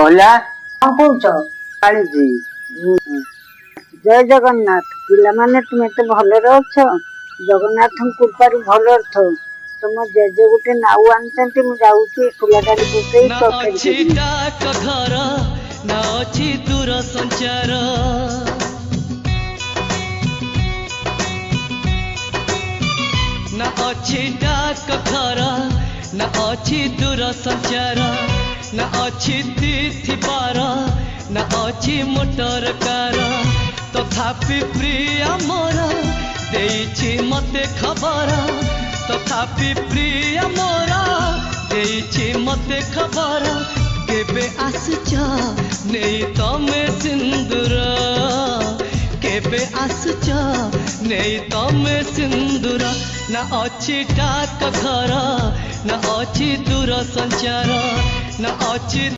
ओला कौन कौच कालीजी जय जगन्नाथ पिला माने तुम तो भल अछ जगन्नाथ कृपार भल अर्थ तुम जेजे गोटे नाउ आनते मुझे फुला डाली पकई ना तरकारी अच्छी करी। डाक घर ना अच्छी दूर संचार ना अच्छी डाक घर ना अच्छी दूर संचार ना अच्छी तिथि पार ना अच्छी मोटर कार तथापि प्रिय मोर देइछि मते खबर तथापि प्रिय मोर देइछि मते खबर केबे आसुच नेई तमे सिंदूर केबे आसुच नेई तमे सिंदूर ना अच्छी डाक घर ना अच्छी दूर संचार ना अच्छी